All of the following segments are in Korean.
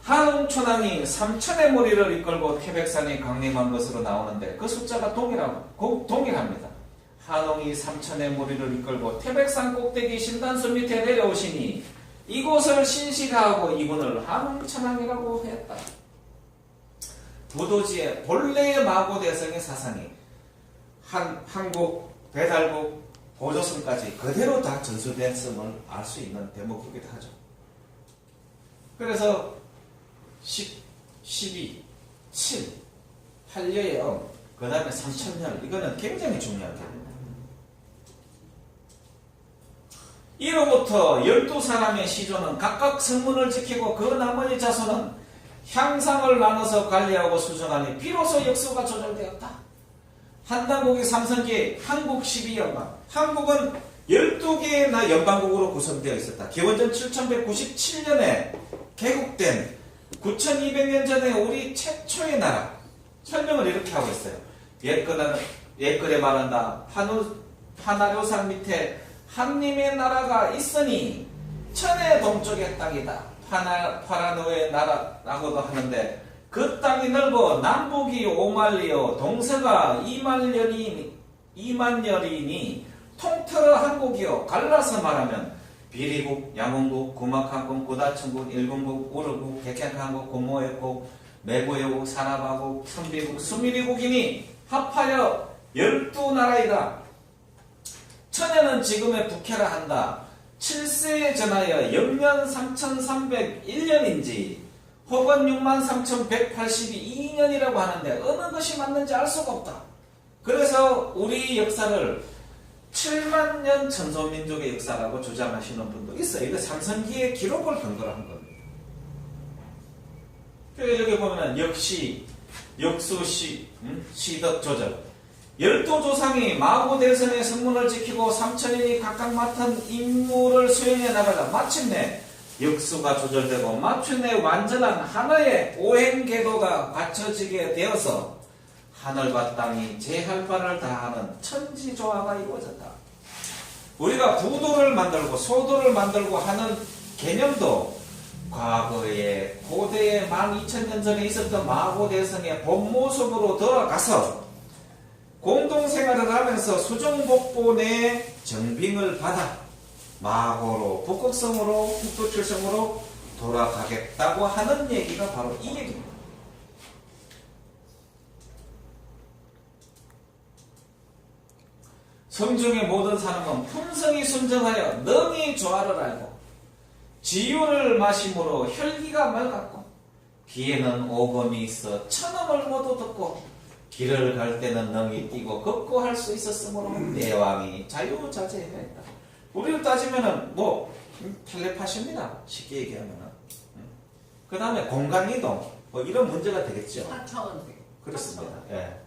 한웅천왕이 3천의 무리를 이끌고 태백산에 강림한 것으로 나오는데 그 숫자가 동일합니다. 한웅이 3천의 무리를 이끌고 태백산 꼭대기 신단수 밑에 내려오시니 이곳을 신시가하고 이분을 한웅천왕이라고 했다. 부도지의 본래의 마고대성의 사상이 한국, 배달국, 고조선까지 그대로 다 전수됐음을 알 수 있는 대목이기도 하죠. 그래서 10, 12, 7, 8려의 그 다음에 3천년 이거는 굉장히 중요한 겁니다. 이로부터 12사람의 시조는 각각 성문을 지키고 그 나머지 자손은 향상을 나눠서 관리하고 수정하니 비로소 역수가 조절되었다. 한당국이 삼성기 한국 12연방 한국은 12개의 연방국으로 구성되어 있었다. 기원전 7197년에 개국된 9200년 전에 우리 최초의 나라 설명을 이렇게 하고 있어요. 옛글에 말한다. 하나료산 밑에 한림의 나라가 있으니 천의 동쪽의 땅이다. 파라노의 나라라고도 하는데 그 땅이 넓어 남북이 5만리요 동서가 2만여리니 통틀어 한국이요 갈라서 말하면 비리국, 양원국, 구막한국, 구다천국, 일본국, 우르국, 백현한국, 고모해국, 매구해국, 사나바국, 선비국, 수미리국이니 합하여 12나라이다. 천년은 지금의 북해라 한다. 7세에 전하여 영년 3301년인지 혹은 63,182년이라고 하는데 어느 것이 맞는지 알 수가 없다. 그래서 우리 역사를 7만 년 천소민족의 역사라고 주장하시는 분도 있어요. 이거 삼성기의 기록을 근거로 한 겁니다. 여기 보면 역시, 역수시, 시덕 조절 12조상이 마구대선의 성문을 지키고 3천인이 각각 맡은 임무를 수행해 나가다 마침내 역수가 조절되고 마침내 완전한 하나의 오행궤도가 갖춰지게 되어서 하늘과 땅이 제할 바를 다하는 천지조화가 이루어졌다. 우리가 부도를 만들고 소도를 만들고 하는 개념도 과거에 고대의 12,000년 전에 있었던 마고대성의 본 모습으로 돌아가서 공동생활을 하면서 수정복본의 정빙을 받아 마고로 북극성으로 북두칠성으로 돌아가겠다고 하는 얘기가 바로 이 얘기입니다. 성중의 모든 사람은 품성이 순정하여 능히 조화를 알고 지유를 마심으로 혈기가 맑았고 귀에는 오검이 있어 천음을 모두 듣고 길을 갈 때는 능히 뛰고 걷고 할 수 있었으므로 내왕이 자유자재했다. 우리로 따지면은 텔레파시입니다. 쉽게 얘기하면은. 그 다음에 공간이동 이런 문제가 되겠죠. 그렇습니다. 예.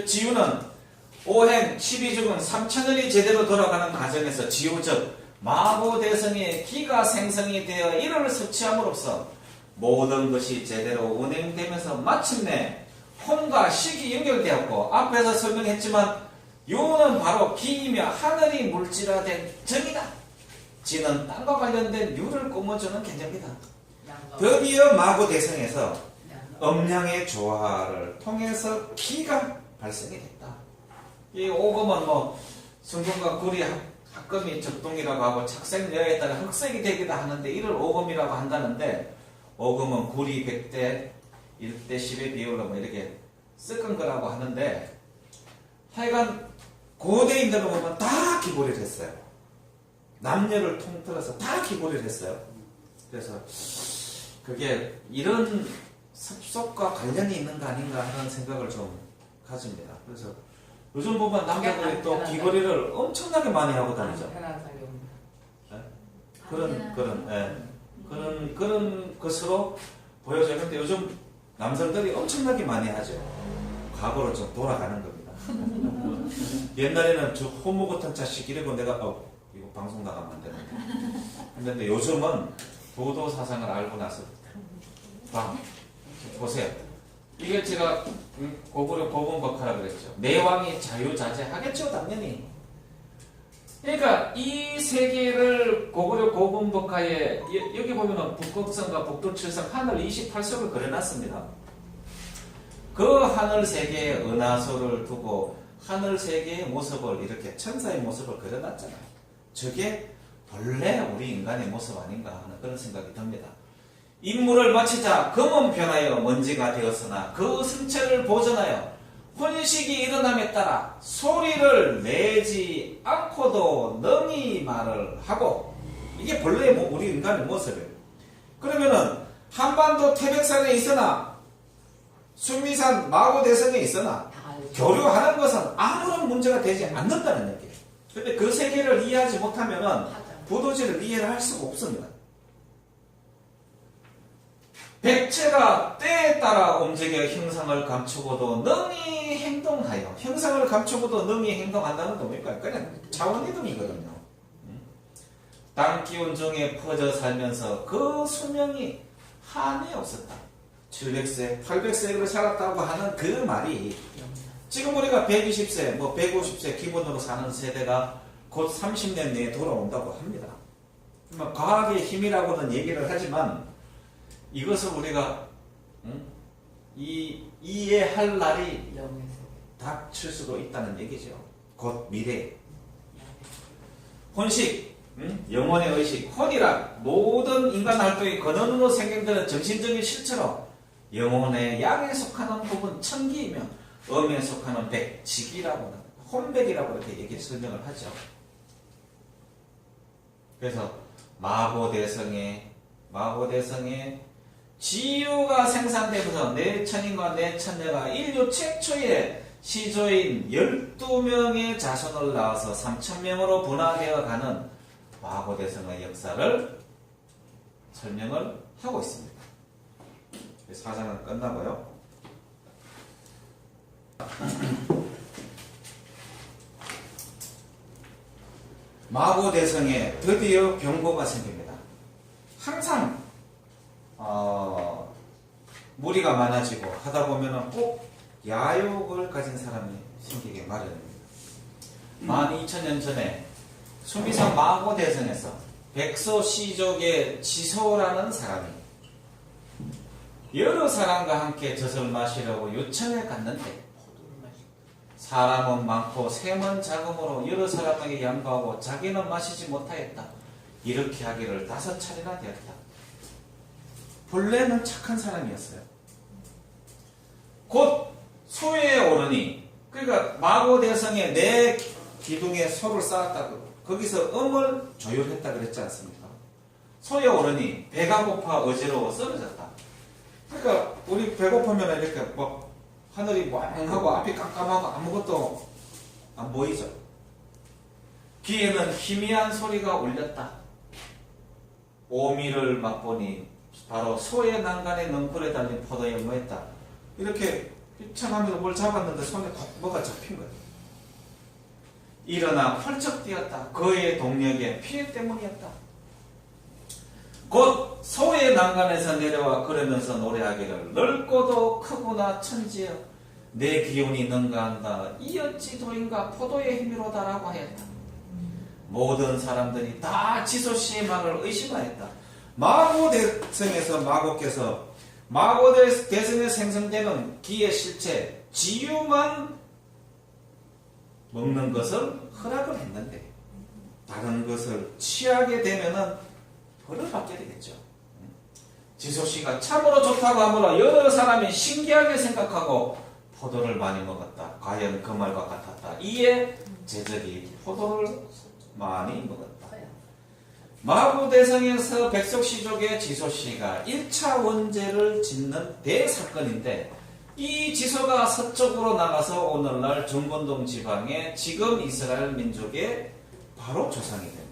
지유는 오행 12죽은 3천을이 제대로 돌아가는 과정에서 지유 즉 마고대성의 기가 생성이 되어 이를 섭취함으로써 모든 것이 제대로 운행되면서 마침내 혼과 식이 연결되었고 앞에서 설명했지만 유는 바로 기이며 하늘이 물질화된 정이다. 지는 땅과 관련된 유를 뿜어주는 개념이다. 드디어 마고대성에서 음양의 조화를 통해서 기가 발생이 됐다. 이 오금은 순금과 구리 합금이 적동이라고 하고 착색여에 따라 흑색이 되기도 하는데 이를 오금이라고 한다는데 오금은 구리 100대 1대 10의 비율로 이렇게 섞은 거라고 하는데 하여간 고대인들을 보면 다 기고를 했어요. 남녀를 통틀어서 다 기고를 했어요. 그래서 그게 이런 습속과 관련이 있는 거 아닌가 하는 생각을 좀 가집니다. 그래서 요즘 보면 남자들이 또 귀걸이를 엄청나게 많이 하고 다니죠. 그런 것으로 보여져요. 근데 요즘 남성들이 엄청나게 많이 하죠. 과거로 좀 돌아가는 겁니다. 옛날에는 저 호모 같은 자식 이러고 내가 이거 방송 나가면 안 되는데. 근데 요즘은 도도 사상을 알고 나서 보세요. 이게 제가 고구려 고분법화라 그랬죠. 내왕이 자유자재하겠죠, 당연히. 그러니까 이 세계를 고구려 고분법화에 여기 보면은 북극성과 북두칠성 하늘 28석을 그려놨습니다. 그 하늘 세계에 은하수를 두고 하늘 세계의 모습을 이렇게 천사의 모습을 그려놨잖아요. 저게 본래 우리 인간의 모습 아닌가 하는 그런 생각이 듭니다. 임무를 마치자 금은 변하여 먼지가 되었으나 그 승체를 보존하여 혼식이 일어남에 따라 소리를 내지 않고도 능히 말을 하고, 이게 본래 우리 인간의 모습이에요. 그러면은 한반도 태백산에 있으나 수미산 마고대성에 있으나 교류하는 것은 아무런 문제가 되지 않는다는 얘기예요. 근데 그 세계를 이해하지 못하면은 부도지를 이해를 할 수가 없습니다. 백체가 때에 따라 움직여 형상을 감추고도 능히 행동하여, 형상을 감추고도 능히 행동한다는 건 뭡니까? 그냥 차원이동이거든요. 땅 기운 중에 퍼져 살면서 그 수명이 한이 없었다. 700세, 800세를 살았다고 하는 그 말이 지금 우리가 120세, 150세 기본으로 사는 세대가 곧 30년 내에 돌아온다고 합니다. 과학의 힘이라고는 얘기를 하지만 이것을 우리가 이해할 날이 닥칠 수도 있다는 얘기죠. 곧 미래. 혼식, 영혼의 의식, 혼이란 모든 인간 활동이 근원으로 생겨드는 정신적인 실체로 영혼의 양에 속하는 부분 천기이며 음에 속하는 백, 직이라고 혼백이라고 이렇게 설명을 하죠. 그래서 마고대성의 지유가 생산되면서 내 천인과 내 천녀가 인류 최초의 시조인 12명의 자손을 낳아서 3,000명으로 분화되어 가는 마고대성의 역사를 설명을 하고 있습니다. 4장은 끝나고요. 마고대성에 드디어 병고가 생깁니다. 항상 무리가 많아지고 하다 보면은 꼭 야욕을 가진 사람이 생기게 마련입니다. 12,000년 전에 수미산 마고대성에서 백소시족의 지소라는 사람이 여러 사람과 함께 젖을 마시려고 요청을 갔는데 사람은 많고 샘은 작음으로 여러 사람에게 양보하고 자기는 마시지 못하였다. 이렇게 하기를 5차례나 되었다. 본래는 착한 사람이었어요. 곧 소에 오르니, 그러니까 마고대성에 내 기둥에 소를 쌓았다고 거기서 음을 조율했다 그랬지 않습니까? 소에 오르니 배가 고파 어지러워 쓰러졌다. 그러니까 우리 배고프면 이렇게 막 하늘이 멍하고 앞이 깜깜하고 아무것도 안 보이죠. 귀에는 희미한 소리가 울렸다. 오미를 맛보니 바로 소의 난간에 넝쿨에 달린 포도에 뭐했다. 이렇게 휘청하면서 뭘 잡았는데 손에 뭐가 잡힌 거예요. 일어나 펄쩍 뛰었다. 그의 동력에 피해 때문이었다. 곧 소의 난간에서 내려와 걸으면서 노래하기를 넓고도 크구나 천지여 내 기운이 능가한다. 이 어찌 도인가 포도의 힘이로다라고 하였다. 모든 사람들이 다 지소씨의 말을 의심하였다. 마고대성에서 마고대성에 생성되는 기의 실체 지유만 먹는 것을 허락을 했는데 다른 것을 취하게 되면은 벌을 받게 되겠죠. 지소씨가 참으로 좋다고 하므로 여러 사람이 신기하게 생각하고 포도를 많이 먹었다. 과연 그 말과 같았다. 이에 제적이 포도를 많이 먹었다. 마고대성에서 백석시족의 지소씨가 1차 원죄를 짓는 대사건인데 이 지소가 서쪽으로 나가서 오늘날 중건동 지방의 지금 이스라엘 민족의 바로 조상이 됩니다.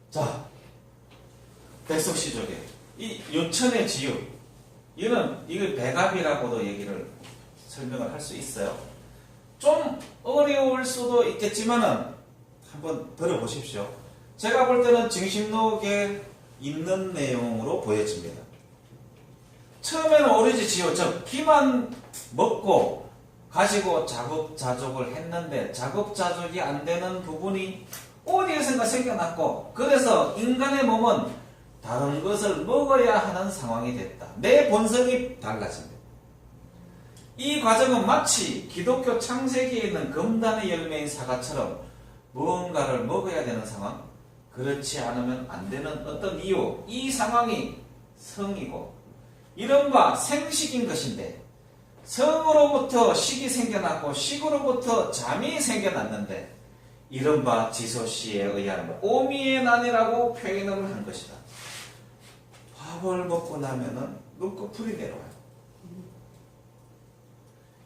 자, 백석시족의 이 요천의 지유, 이걸 배갑이라고도 얘기를 설명을 할 수 있어요. 좀 어려울 수도 있겠지만은 한번 들어보십시오. 제가 볼 때는 정신록에 있는 내용으로 보여집니다. 처음에는 오리지 지요, 즉 피만 먹고 가지고 자급자족을 했는데 자급자족이 안 되는 부분이 어디에선가 생겨났고, 그래서 인간의 몸은 다른 것을 먹어야 하는 상황이 됐다. 내 본성이 달라집니다. 이 과정은 마치 기독교 창세기에 있는 금단의 열매인 사과처럼 무언가를 먹어야 되는 상황, 그렇지 않으면 안 되는 어떤 이유, 이 상황이 성이고 이른바 생식인 것인데, 성으로부터 식이 생겨났고 식으로부터 잠이 생겨났는데 이른바 지소씨에 의한 오미의 난이라고 표현을 한 것이다. 밥을 먹고 나면은 눈꺼풀이 내려와요.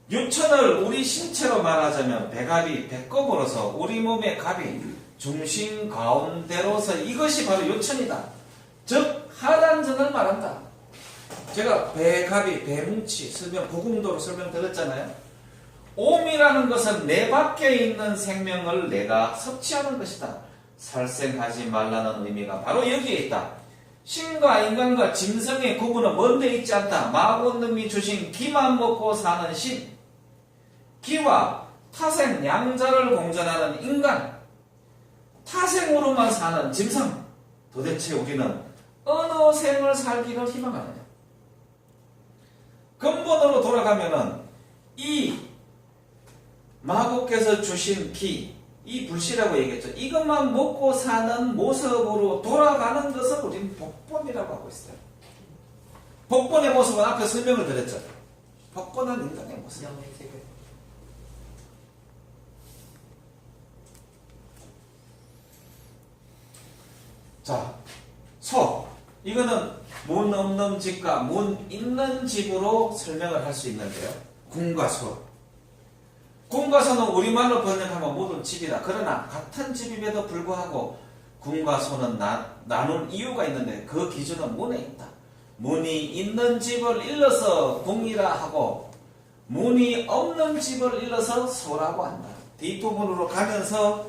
유천을 우리 신체로 말하자면 배갑이 배꼽으로서 우리 몸의 갑이 중심 가운데로서 이것이 바로 유천이다. 즉 하단전을 말한다. 제가 배갑이 배뭉치 고궁도로 설명드렸잖아요. 오미라는 것은 내 밖에 있는 생명을 내가 섭취하는 것이다. 살생하지 말라는 의미가 바로 여기에 있다. 신과 인간과 짐승의 구분은 먼데 있지 않다. 마구님이 주신 기만 먹고 사는 신, 기와 타생 양자를 공존하는 인간, 타생으로만 사는 짐승. 도대체 우리는 어느 생을 살기를 희망하느냐? 근본으로 돌아가면은 이 마구께서 주신 기, 이 불씨라고 얘기했죠. 이것만 먹고 사는 모습으로 돌아가는 것을 우리는 복본이라고 하고 있어요. 복본의 모습은 앞에 설명을 드렸죠. 복본은 인간의 모습. 자, 소. 이거는 문 없는 집과 문 있는 집으로 설명을 할 수 있는데요. 궁과 소. 궁과 소는 우리말로 번역하면 모든 집이다. 그러나 같은 집임에도 불구하고 궁과 소는 나눈 이유가 있는데 그 기준은 문에 있다. 문이 있는 집을 일러서 궁이라 하고 문이 없는 집을 일러서 소라고 한다. 뒷부분으로 가면서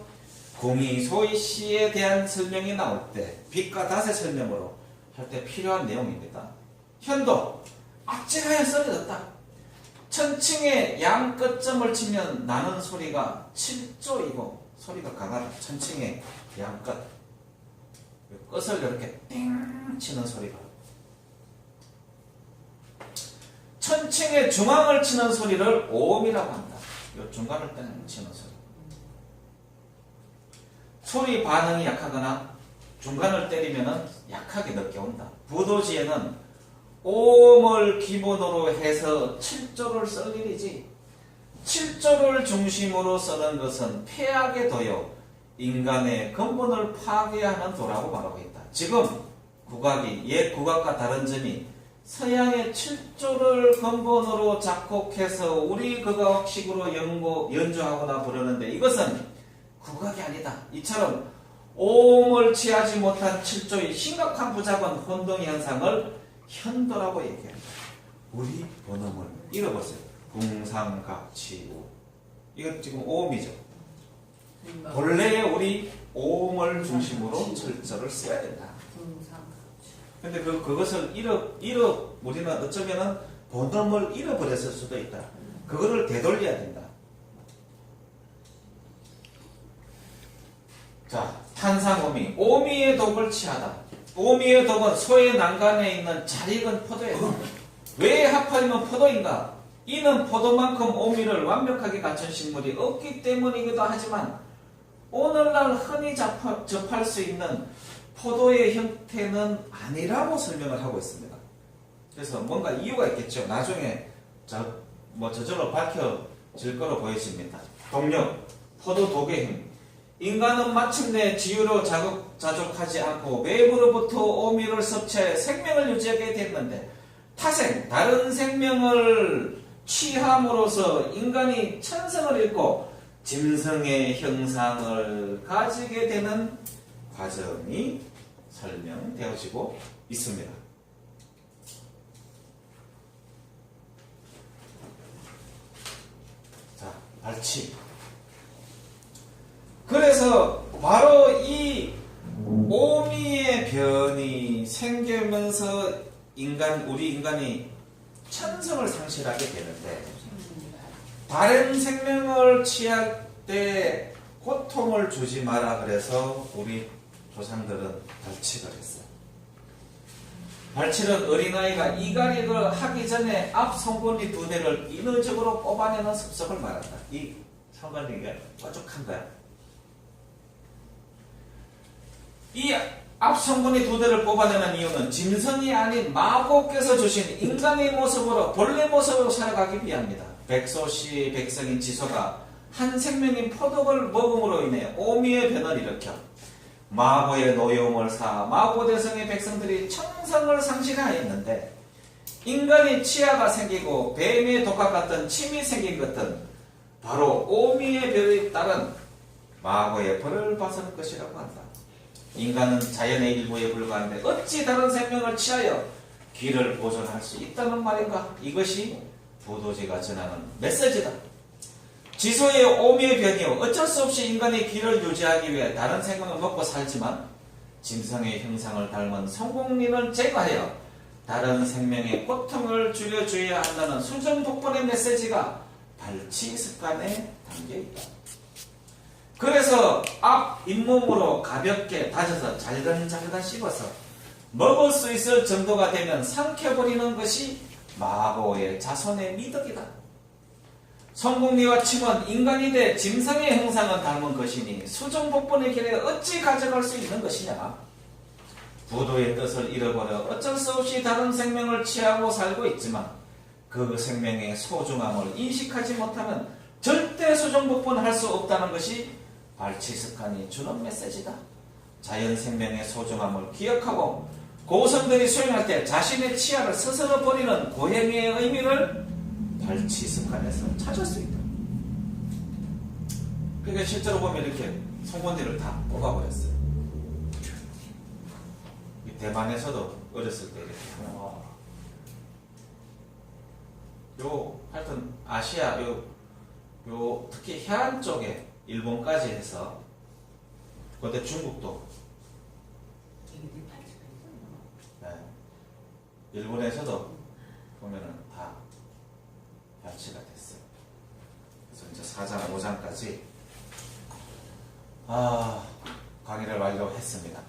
궁이 소의 시에 대한 설명이 나올 때 빛과 닷의 설명으로 할 때 필요한 내용입니다. 현도, 악질하여 썰어졌다. 천칭의 양 끝점을 치면 나는 소리가 7조이고 소리가 강하다. 천칭의 양 끝. 끝을 이렇게 띵 치는 소리가. 천칭의 중앙을 치는 소리를 오음이라고 한다. 이 중간을 띵 치는 소리. 소리 반응이 약하거나 중간을 때리면 약하게 느껴온다. 부도지에는 오음을 기본으로 해서 7조를 쓸 일이지 7조를 중심으로 쓰는 것은 폐악의 도요 인간의 근본을 파괴하는 도라고 말하고 있다. 지금 국악이 옛 국악과 다른 점이 서양의 7조를 근본으로 작곡해서 우리 국악식으로 연주하거나 부르는데 이것은 국악이 아니다. 이처럼 오음을 취하지 못한 7조의 심각한 부작은 혼동 현상을 현도라고 얘기합니다. 우리 번음을 읽어보세요. 궁상각치우. 이건 지금 오음이죠. 본래의 우리 오음을 중심으로 철저를 써야 된다. 근데 그것을 우리는 어쩌면은 번음을 잃어버렸을 수도 있다. 그거를 되돌려야 된다. 자, 탄상오미. 오미의 독을 취하다. 오미의 독은 소의 난간에 있는 잘 익은 포도예요. 왜 하필이면 포도인가? 이는 포도만큼 오미를 완벽하게 갖춘 식물이 없기 때문이기도 하지만 오늘날 흔히 접할 수 있는 포도의 형태는 아니라고 설명을 하고 있습니다. 그래서 뭔가 이유가 있겠죠. 나중에 저절로 밝혀질 거로 보여집니다. 동력, 포도 독의 힘. 인간은 마침내 지유로 자족하지 않고 외부로부터 오미를 섭취해 생명을 유지하게 됐는데 타생, 다른 생명을 취함으로써 인간이 천성을 잃고 짐승의 형상을 가지게 되는 과정이 설명되어지고 있습니다. 자, 발치. 그래서 바로 이 오미의 변이 생기면서 우리 인간이 천성을 상실하게 되는데 다른 생명을 취할 때 고통을 주지 마라 그래서 우리 조상들은 벌칙을 했어요. 벌칙은 어린아이가 이갈이를 하기 전에 앞 성분이 2대를 인위적으로 뽑아내는 습성을 말한다. 이 성분이가 뾰족한 거야. 이 앞 성분이 2대를 뽑아내는 이유는 짐승이 아닌 마법께서 주신 인간의 모습으로 본래 모습으로 살아가기 위함이다. 백소씨 백성인 지소가 한 생명인 포도를 먹음으로 인해 오미의 변을 일으켜 마고의 노여움을 사 마고대성의 백성들이 청성을 상실하였는데 인간의 치아가 생기고 뱀의 독과 같은 침이 생긴 것은 바로 오미의 별에 따른 마고의 벌을 받을 것이라고 한다. 인간은 자연의 일부에 불과한데 어찌 다른 생명을 취하여 귀를 보존할 수 있다는 말인가? 이것이 부도지가 전하는 메시지다. 지소의 오미의 변이요 어쩔 수 없이 인간의 귀를 유지하기 위해 다른 생명을 먹고 살지만 짐승의 형상을 닮은 성공리는 제거하여 다른 생명의 고통을 줄여줘야 한다는 수정복본의 메시지가 발치 습관에 담겨있다. 그래서 앞 잇몸으로 가볍게 다져서 잘근잘근 씹어서 먹을 수 있을 정도가 되면 삼켜버리는 것이 마고의 자손의 미덕이다. 성공리와 침은 인간이 돼 짐승의 형상은 닮은 것이니 수정복본의 길에 어찌 가져갈 수 있는 것이냐. 부도의 뜻을 잃어버려 어쩔 수 없이 다른 생명을 취하고 살고 있지만 그 생명의 소중함을 인식하지 못하면 절대 수정복본할 수 없다는 것이 발치습관이 주는 메시지다. 자연 생명의 소중함을 기억하고 고성들이 수행할 때 자신의 치아를 스스로 버리는 고행의 의미를 발치습관에서 찾을 수 있다. 그러니까 실제로 보면 이렇게 송곳니를 다 뽑아버렸어요. 대만에서도 어렸을 때 이렇게 하여튼 아시아 요 특히 해안 쪽에 일본까지 해서 그때 중국도 네, 일본에서도 보면은 다 발치가 됐어요. 그래서 이제 4장 5장까지 강의를 완료했습니다.